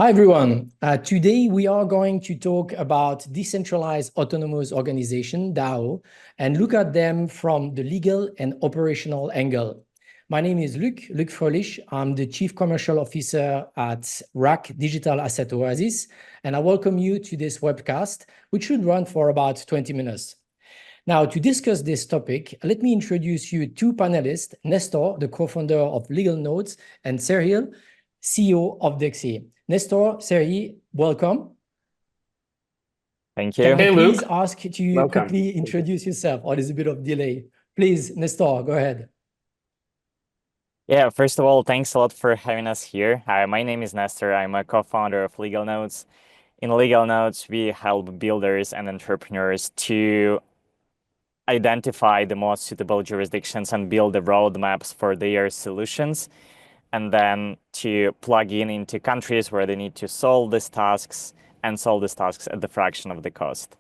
Hi, everyone. Today, we are going to talk about decentralized autonomous organization, DAO, and look at them from the legal and operational angle. My name is Luc Froehlich. I'm the Chief Commercial Officer at RAK Digital Asset Oasis, and I welcome you to this webcast, which should run for about 20 minutes. Now, to discuss this topic, let me introduce you two panelists, Nestor, the co-founder of Legal Nodes, and Serhii, CEO of Dexe. Nestor, Serhii, welcome. Thank you. Can I Hey, please Luc. ask you to Welcome. quickly introduce yourself? Or there's a bit of delay. Please, Nestor, go ahead. Yeah, first of all, thanks a lot for having us here. My name is Nestor. I'm a co-founder of Legal Nodes. In Legal Nodes, we help builders and entrepreneurs to identify the most suitable jurisdictions and build the roadmaps for their solutions, and then to plug into countries where they need to solve these tasks and solve these tasks at the fraction of the cost.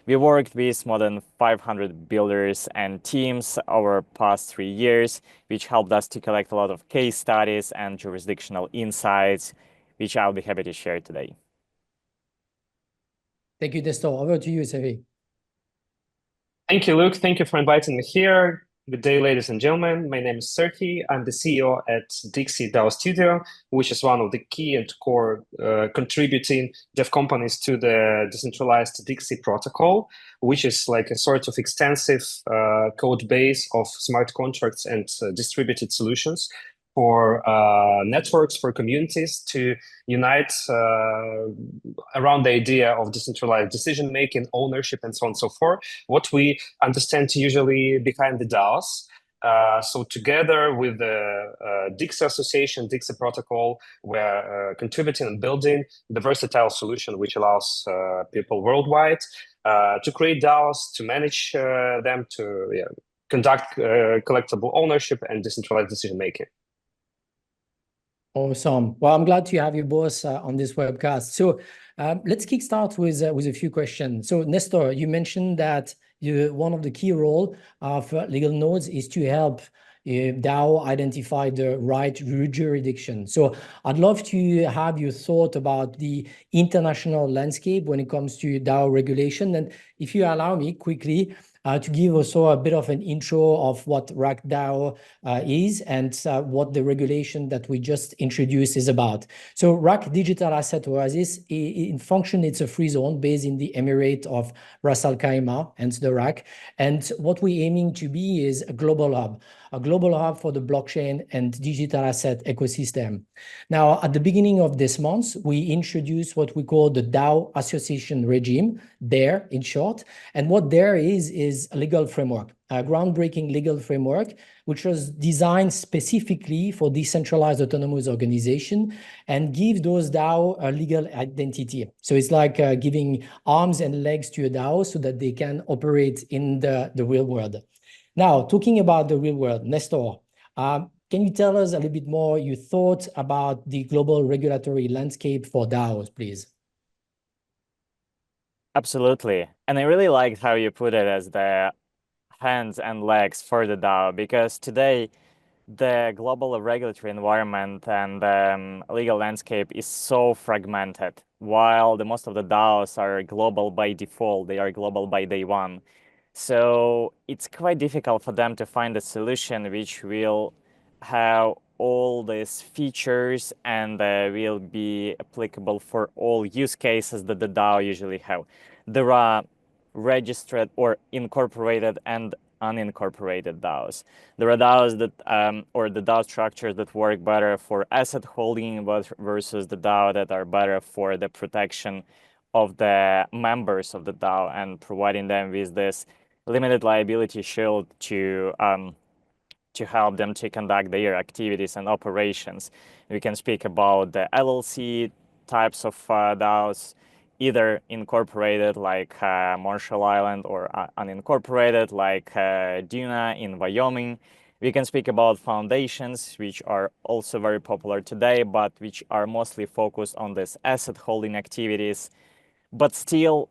We worked with more than 500 builders and teams over past 3 years, which helped us to collect a lot of case studies and jurisdictional insights, which I'll be happy to share today. Thank you, Nestor. Over to you, Serhii. Thank you, Luc. Thank you for inviting me here. Good day, ladies and gentlemen. My name is Serhii. I'm the CEO at Dexe DAO Studio, which is one of the key and core contributing dev companies to the decentralized Dexe protocol, which is like a sort of extensive code base of smart contracts and distributed solutions for networks, for communities to unite around the idea of decentralized decision-making, ownership, and so on and so forth. What we understand usually behind the DAOs. So together with the Dexe Association, Dexe Protocol, we're contributing and building the versatile solution which allows people worldwide to create DAOs, to manage them, to conduct collectible ownership and decentralized decision-making. Awesome. Well, I'm glad to have you both on this webcast. So let's kickstart with a few questions. So Nestor, you mentioned that one of the key role of Legal Nodes is to help DAO identify the right jurisdiction. So I'd love to have your thought about the international landscape when it comes to DAO regulation. And if you allow me quickly, to give also a bit of an intro of what RAK DAO is and what the regulation that we just introduced is about. So RAK Digital Asset Oasis, in function, it's a free zone based in the Emirate of Ras Al Khaimah, hence the RAK. And what we're aiming to be is a global hub for the blockchain and digital asset ecosystem. Now, at the beginning of this month, we introduced what we call the DAO Association Regime, DARE in short. And what DARE is a legal framework, a groundbreaking legal framework, which was designed specifically for decentralized autonomous organization and give those DAO a legal identity. So it's like giving arms and legs to a DAO so that they can operate in the real world. Now, talking about the real world, Nestor, can you tell us a little bit more your thoughts about the global regulatory landscape for DAOs, please? Absolutely. And I really liked how you put it as the hands and legs for the DAO, because today the global regulatory environment and legal landscape is so fragmented. While the most of the DAOs are global by default, they are global by day one. So it's quite difficult for them to find a solution which will have all these features and will be applicable for all use cases that the DAO usually have. There are registered or incorporated and unincorporated DAOs. There are DAOs that, or the DAO structures that work better for asset holding versus the DAO that are better for the protection of the members of the DAO and providing them with this limited liability shield to help them to conduct their activities and operations. We can speak about the LLC types of DAOs, either incorporated like Marshall Island or unincorporated like Duna in Wyoming. We can speak about foundations, which are also very popular today, but which are mostly focused on this asset holding activities. But still,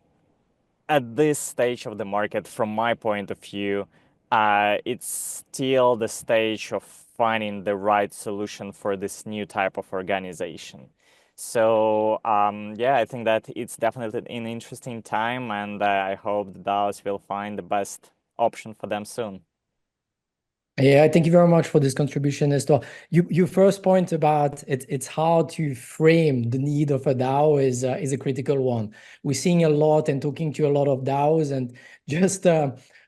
at this stage of the market, from my point of view, it's still the stage of finding the right solution for this new type of organization. So yeah, I think that it's definitely an interesting time, and I hope the DAOs will find the best option for them soon. Yeah, thank you very much for this contribution, Nestor. Your first point about it's hard to frame the need of a DAO is a critical one. We're seeing a lot and talking to a lot of DAOs, and just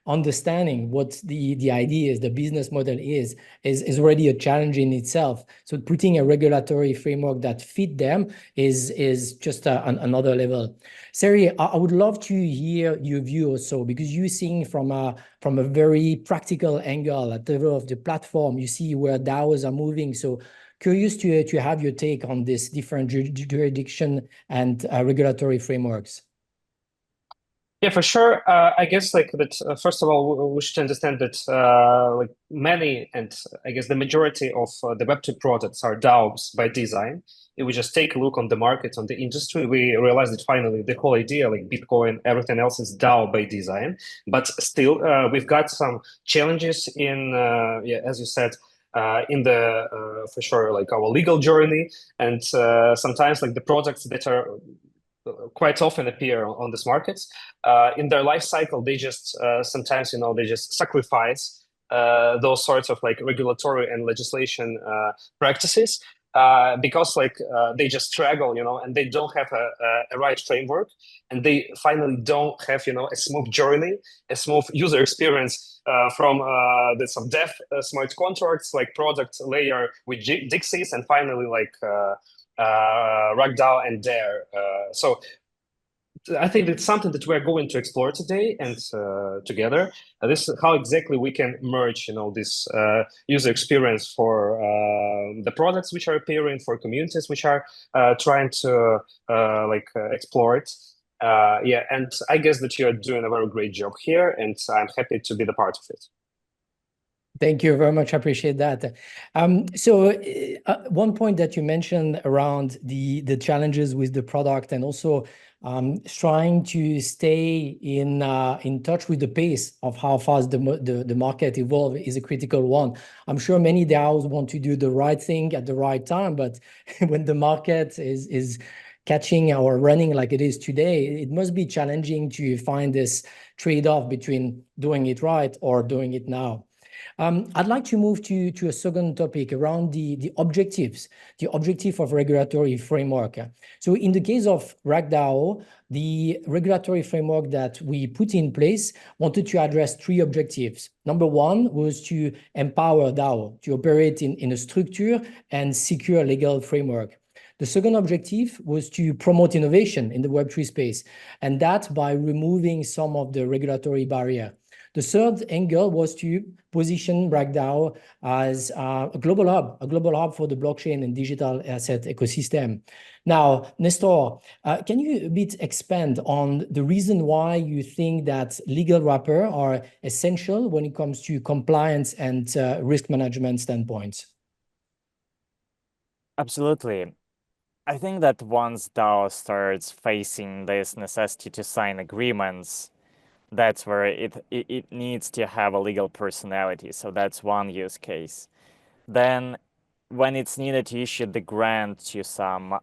understanding what the idea is, the business model is already a challenge in itself. So putting a regulatory framework that fit them is just another level. Serhii, I would love to hear your view also, because you're seeing from a very practical angle at the level of the platform. You see where DAOs are moving. So curious to have your take on this different jurisdiction and regulatory frameworks. Yeah, for sure. I guess like that. First of all, we should understand that like many, and I guess the majority of the Web2 products are DAOs by design. If we just take a look on the market, on the industry, we realize that finally the whole idea, like Bitcoin, everything else is DAO by design. But still, we've got some challenges in, yeah, as you said, in the for sure, like our legal journey, and sometimes like the products that are quite often appear on these markets. In their life cycle, they just sometimes, they just sacrifice those sorts of like regulatory and legislation practices because like they just struggle, and they don't have a right framework, and they finally don't have, a smooth journey, a smooth user experience from the some dev smart contracts, like product layer with Dexes, and finally like RAK DAO and Dare. So I think it's something that we're going to explore today and together. This is how exactly we can merge, this user experience for the products which are appearing, for communities which are trying to explore it. Yeah, and I guess that you're doing a very great job here, and I'm happy to be the part of it. Thank you very much. I appreciate that. So one point that you mentioned around the challenges with the product, and also trying to stay in touch with the pace of how fast the market evolves is a critical one. I'm sure many DAOs want to do the right thing at the right time, but when the market is catching or running like it is today, it must be challenging to find this trade-off between doing it right or doing it now. I'd like to move to a second topic around the objectives, the objective of regulatory framework. So in the case of RAK DAO, the regulatory framework that we put in place wanted to address three objectives. Number one was to empower DAO to operate in a structure and secure legal framework. The second objective was to promote innovation in the Web3 space, and that by removing some of the regulatory barrier. The third angle was to position RAK DAO as a global hub for the blockchain and digital asset ecosystem. Now, Nestor, can you a bit expand on the reason why you think that legal wrapper are essential when it comes to compliance and risk management standpoints? Absolutely. I think that once DAO starts facing this necessity to sign agreements, that's where it needs to have a legal personality. So that's one use case. Then when it's needed to issue the grant to some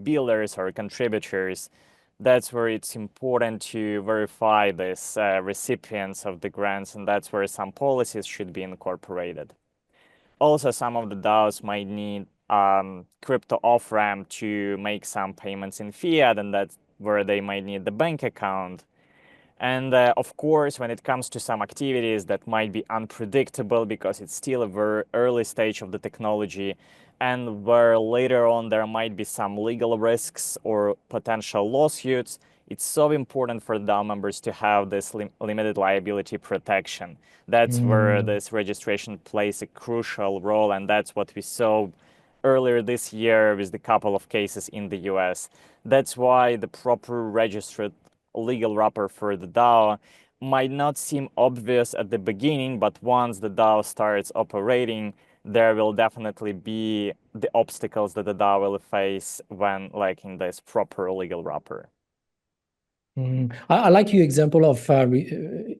builders or contributors, that's where it's important to verify this recipients of the grants, and that's where some policies should be incorporated. Also, some of the DAOs might need crypto off-ramp to make some payments in fiat, and that's where they might need the bank account. And of course, when it comes to some activities that might be unpredictable because it's still a very early stage of the technology, and where later on there might be some legal risks or potential lawsuits, it's so important for DAO members to have this limited liability protection. That's where this registration plays a crucial role, and that's what we saw earlier this year with the couple of cases in the US. That's why the proper registered legal wrapper for the DAO might not seem obvious at the beginning, but once the DAO starts operating, there will definitely be the obstacles that the DAO will face when lacking this proper legal wrapper. I like your example of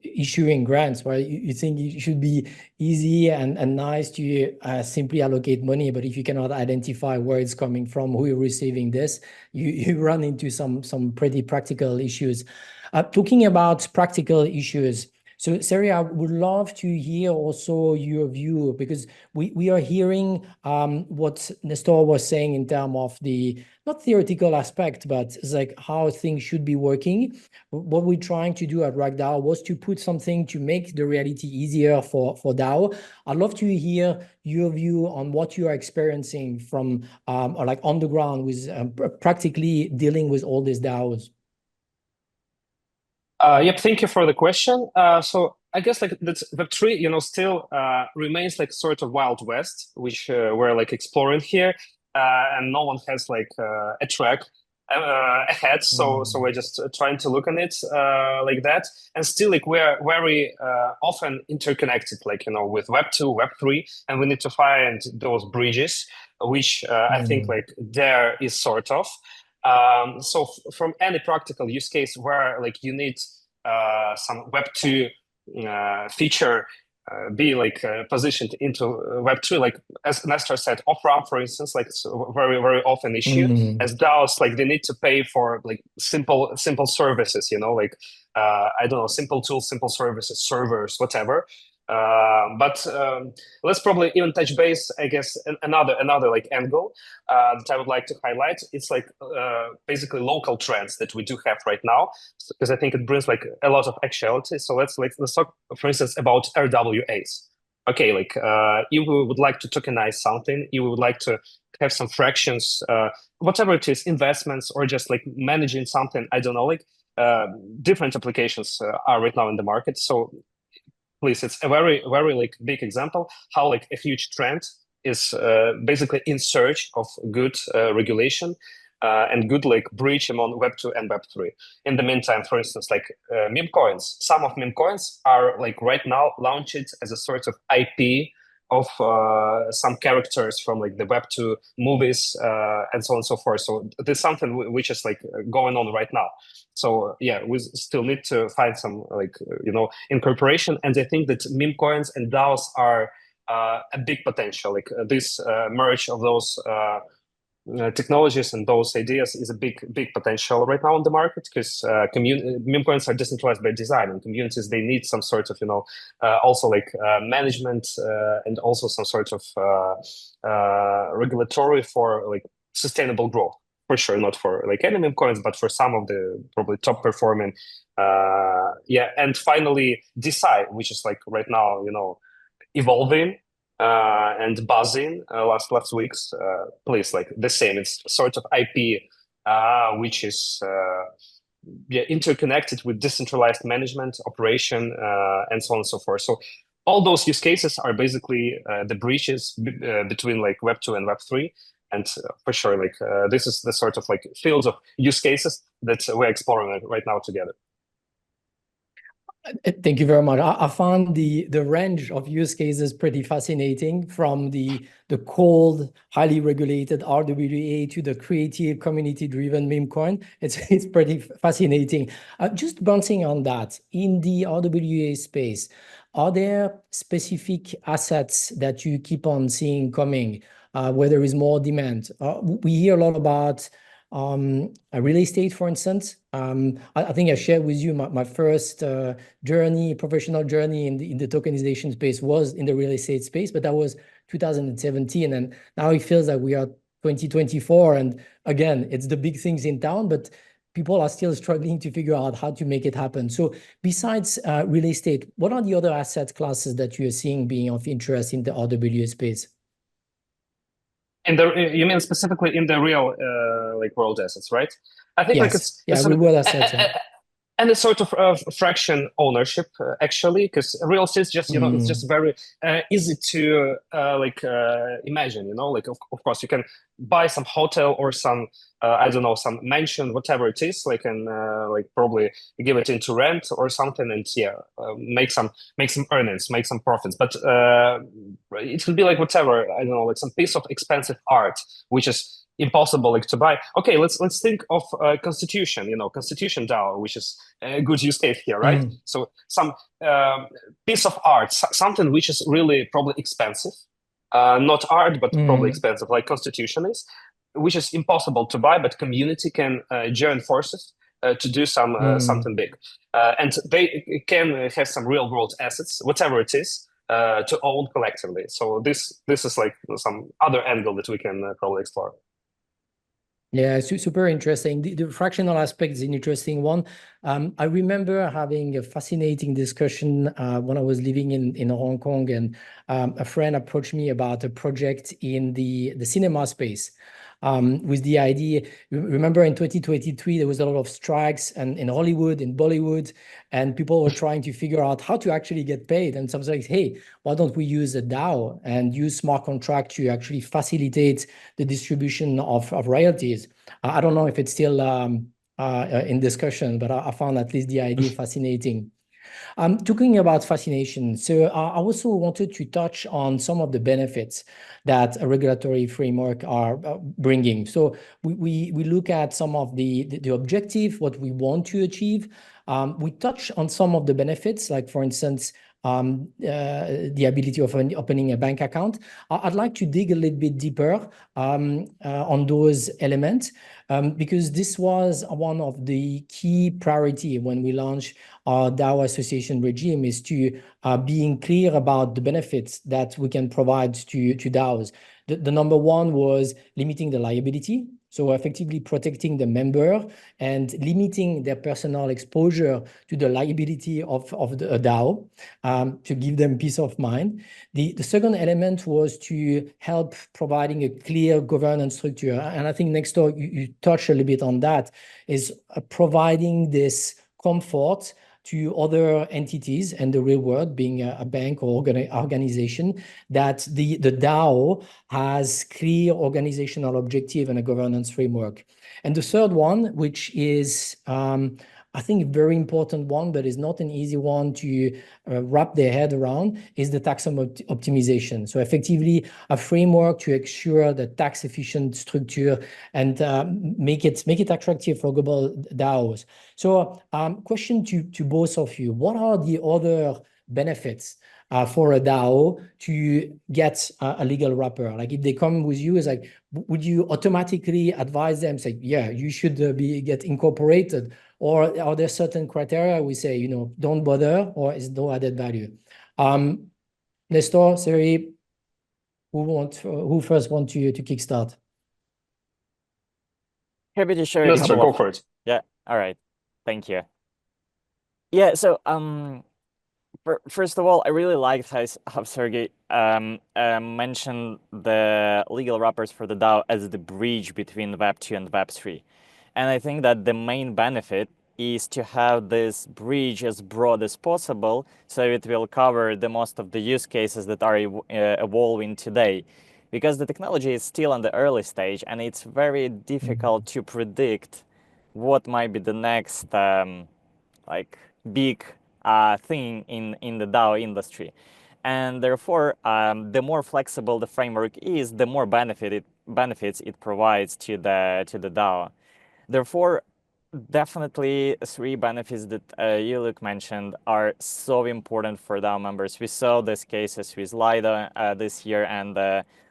issuing grants, right? You think it should be easy and nice to simply allocate money, but if you cannot identify where it's coming from, who is receiving this, you run into some pretty practical issues. Talking about practical issues, so Serhii, I would love to hear also your view, because we are hearing what Nestor was saying in terms of the not theoretical aspect, but it's like how things should be working. What we're trying to do at RAK DAO was to put something to make the reality easier for DAO. I'd love to hear your view on what you are experiencing from or like on the ground with practically dealing with all these DAOs. Yep, thank you for the question. So I guess like Web3, still remains like sort of Wild West, which we're like exploring here, and no one has like a track ahead. So we're just trying to look on it like that, and still like we're very often interconnected, like with Web2, Web3, and we need to find those bridges, which I think like there is sort of. So from any practical use case where like you need some Web2 feature be like positioned into Web3, like as Nestor said, off-ramp, for instance, like it's a very, very often issue. As DAOs, like they need to pay for like simple services, like I don't know, simple tools, simple services, servers, whatever. But let's probably even touch base, I guess, another like angle that I would like to highlight. It's like basically local trends that we do have right now, because I think it brings like a lot of actuality. So let's talk, for instance, about RWAs. Okay, like if we would like to tokenize something, if we would like to have some fractions, whatever it is, investments or just like managing something, I don't know, like different applications are right now in the market. So please, it's a very, very like big example how like a huge trend is basically in search of good regulation and good like bridge among Web2 and Web3. In the meantime, for instance, like meme coins, some of meme coins are like right now launched as a sort of IP of some characters from like the Web2 movies and so on and so forth. So there's something which is like going on right now. So yeah, we still need to find some like incorporation, and I think that meme coins and DAOs are a big potential. Like this merge of those technologies and those ideas is a big potential right now on the market, because meme coins are decentralized by design, and communities, they need some sort of also like management and also some sort of regulatory for like sustainable growth. For sure, not for like any meme coins, but for some of the probably top performing. And finally, Dexe, which is like right now evolving and buzzing last weeks. Please, like the same. It's sort of IP which is interconnected with decentralized management, operation, and so on and so forth. So all those use cases are basically the bridges between like Web2 and Web3. And for sure, like this is the sort of like fields of use cases that we're exploring right now together. Thank you very much. I found the range of use cases pretty fascinating, from the cold, highly regulated RWA to the creative, community-driven meme coin. It's pretty fascinating. Just bouncing on that, in the RWA space, are there specific assets that you keep on seeing coming where there is more demand? We hear a lot about real estate, for instance. I think I shared with you my first professional journey in the tokenization space was in the real estate space, but that was 2017, and now it feels like we are 2024, and again, it's the big things in town, but people are still struggling to figure out how to make it happen. So besides real estate, what are the other asset classes that you're seeing being of interest in the RWA space? You mean specifically in the real like world assets, right? I think yes. like it's real world assets. And a sort of fraction ownership, actually, because real estate is just it's just very easy to imagine. Like of course you can buy some hotel or some I don't know, some mansion, whatever it is, like, and like probably give it into rent or something, and make some earnings, make some profits. But it could be like whatever, I don't know, like some piece of expensive art, which is impossible to buy. Okay, let's think of Constitution. Constitution DAO, which is a good use case here, right? So some piece of art, something which is really probably expensive, not art, but probably expensive, like Constitution is, which is impossible to buy, but community can join forces to do something big, and they can have some real world assets, whatever it is, to own collectively. So this is like some other angle that we can probably explore. Yeah, super interesting. The fractional aspect is an interesting one. I remember having a fascinating discussion when I was living in Hong Kong, and a friend approached me about a project in the cinema space. With the idea, remember in 2023, there was a lot of strikes and in Hollywood, in Bollywood, and people were trying to figure out how to actually get paid. And someone's like, hey, why don't we use a DAO and use smart contract to actually facilitate the distribution of royalties? I don't know if it's still in discussion, but I found at least the idea fascinating. Talking about fascination, so I also wanted to touch on some of the benefits that a regulatory framework are bringing. So we look at some of the objective, what we want to achieve. We touch on some of the benefits, like for instance, the ability of opening a bank account. I'd like to dig a little bit deeper on those elements, because this was one of the key priority when we launched our DAO association regime, is to being clear about the benefits that we can provide to DAOs. The number one was limiting the liability. So effectively protecting the member and limiting their personal exposure to the liability of the DAO, to give them peace of mind. The second element was to help providing a clear governance structure. And I think Nestor, you touched a little bit on that, is providing this comfort to other entities and the real world, being a bank or organization, that the DAO has clear organizational objective and a governance framework. And the third one, which is I think a very important one, but is not an easy one to wrap their head around, is the tax optimization. So effectively a framework to ensure the tax efficient structure and make it attractive for global DAOs. So question to both of you, what are the other benefits for a DAO to get a legal wrapper? Like if they come with you, it's like, would you automatically advise them, say, yeah, you should get incorporated? Or are there certain criteria we say, don't bother, or is no added value? Nestor, Serhii, who first want to kickstart? Happy to share a Nestor, couple go of... for it. Yeah, all right. Thank you. Yeah, so first of all, I really liked how Serhii mentioned the legal wrappers for the DAO as the bridge between Web 2 and Web 3. And I think that the main benefit is to have this bridge as broad as possible, so it will cover the most of the use cases that are evolving today. Because the technology is still in the early stage, and it's very difficult to predict what might be the next big thing in the DAO industry. And therefore, the more flexible the framework is, the more benefits it provides to the DAO. Therefore, definitely three benefits that you, Luc, mentioned are so important for DAO members. We saw these cases with Lido this year, and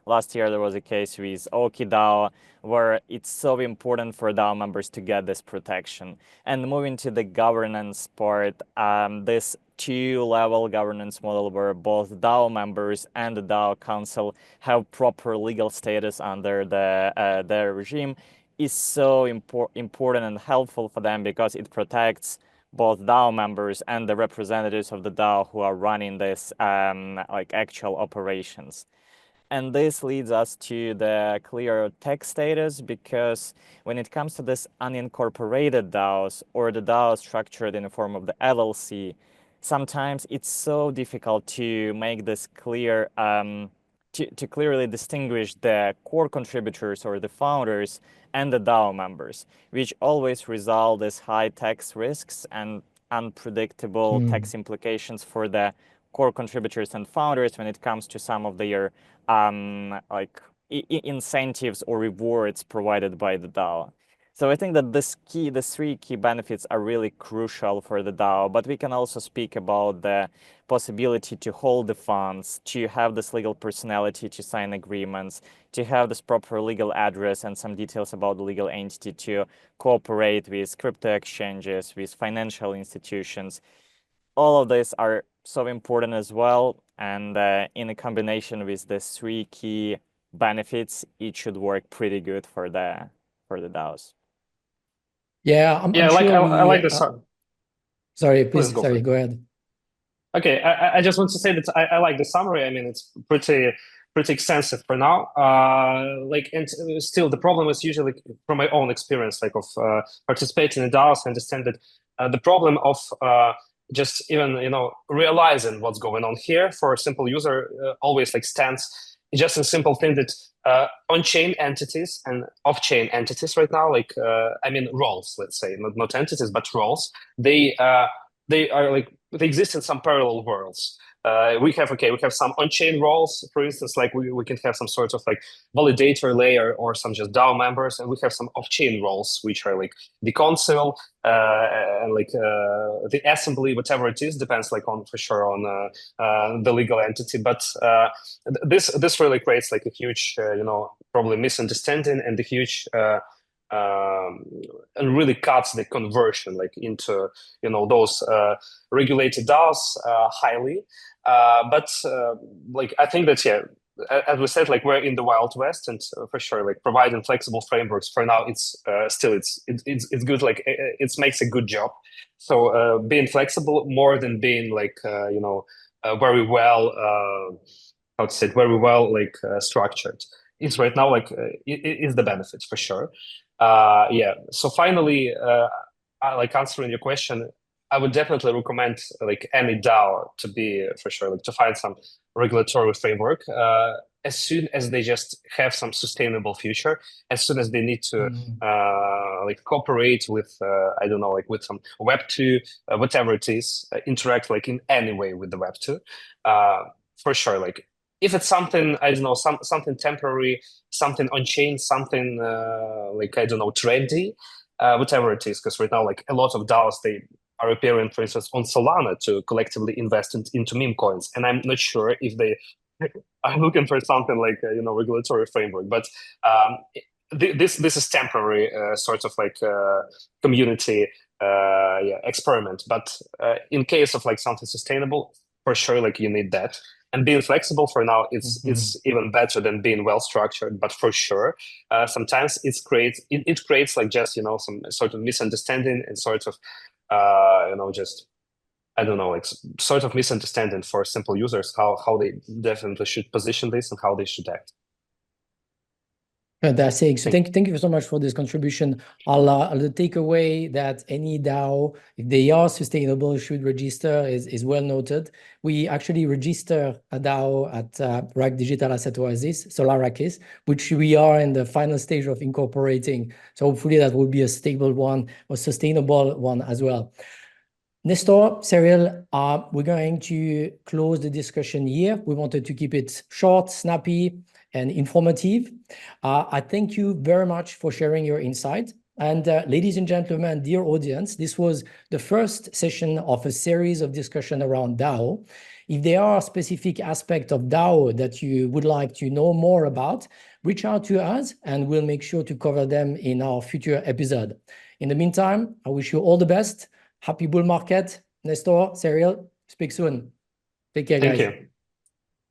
last year there was a case with Oki DAO, where it's so important for DAO members to get this protection. And moving to the governance part, this two-level governance model where both DAO members and the DAO council have proper legal status under their regime is so important and helpful for them, because it protects both DAO members and the representatives of the DAO who are running this actual operations. And this leads us to the clear tax status, because when it comes to this unincorporated DAOs or the DAO structured in the form of the LLC, sometimes it's so difficult to make this clear, to clearly distinguish the core contributors or the founders and the DAO members, which always result as high tax risks and unpredictable tax implications for the core contributors and founders when it comes to some of their incentives or rewards provided by the DAO. So I think that the three key benefits are really crucial for the DAO, but we can also speak about the possibility to hold the funds, to have this legal personality to sign agreements, to have this proper legal address and some details about the legal entity to cooperate with crypto exchanges, with financial institutions. All of these are so important as well. And in a combination with the three key benefits, it should work pretty good for the DAOs. Yeah, I'm Yeah, sure I like this. sorry, Please please, go for sorry, it. go ahead. Okay, I just want to say that I like the summary. I mean, it's pretty extensive for now. And still, the problem is usually from my own experience, like of participating in DAOs. I understand that the problem of just even realizing what's going on here for a simple user always like stands just a simple thing that on-chain entities and off-chain entities right now, like I mean roles, let's say, not entities but roles. They are like they exist in some parallel worlds. We have some on-chain roles, for instance, like we can have some sort of like validator layer or some just DAO members, and we have some off-chain roles, which are like the console and like the assembly, whatever it is, depends like on for sure on the legal entity. But this really creates like a huge probably misunderstanding and a huge and really cuts the conversion like into those regulated DAOs highly. But like I think that as we said, like we're in the Wild West, and for sure, like providing flexible frameworks for now, it's still it's good. Like it makes a good job. So being flexible more than being like very well how to say it, very well like structured. It's right now like it is the benefit for sure. Yeah. So finally, like answering your question, I would definitely recommend like any DAO to be for sure like to find some regulatory framework as soon as they just have some sustainable future, as soon as they need to like cooperate with I don't know, like with some Web2 whatever it is, interact like in any way with the Web2 for sure. Like if it's something I don't know, something temporary, something on chain, something like I don't know, trendy, whatever it is, because right now like a lot of DAOs they are appearing, for instance, on Solana to collectively invest into meme coins, and I'm not sure if they are looking for something like regulatory framework. But this is temporary, sort of like community experiment. But in case of like something sustainable, for sure, like you need that. And being flexible for now, it's even better than being well structured. But for sure, sometimes it creates like just some sort of misunderstanding and sort of just I don't know, like sort of misunderstanding for simple users how they definitely should position this and how they should act. Fantastic. So thank you so much for this contribution. I'll take away that any DAO, if they are sustainable, should register is well noted. We actually register a DAO at RAK Digital Asset Oasis, Solarakis, which we are in the final stage of incorporating. So hopefully that will be a stable one or sustainable one as well. Nestor, Serhii, we're going to close the discussion here. We wanted to keep it short, snappy, and informative. I thank you very much for sharing your insight. And ladies and gentlemen, dear audience, this was the first session of a series of discussion around DAO. If there are specific aspects of DAO that you would like to know more about, reach out to us and we'll make sure to cover them in our future episode. In the meantime, I wish you all the best. Happy bull market. Nestor, Serhii, speak soon. Take care, guys. Thank you.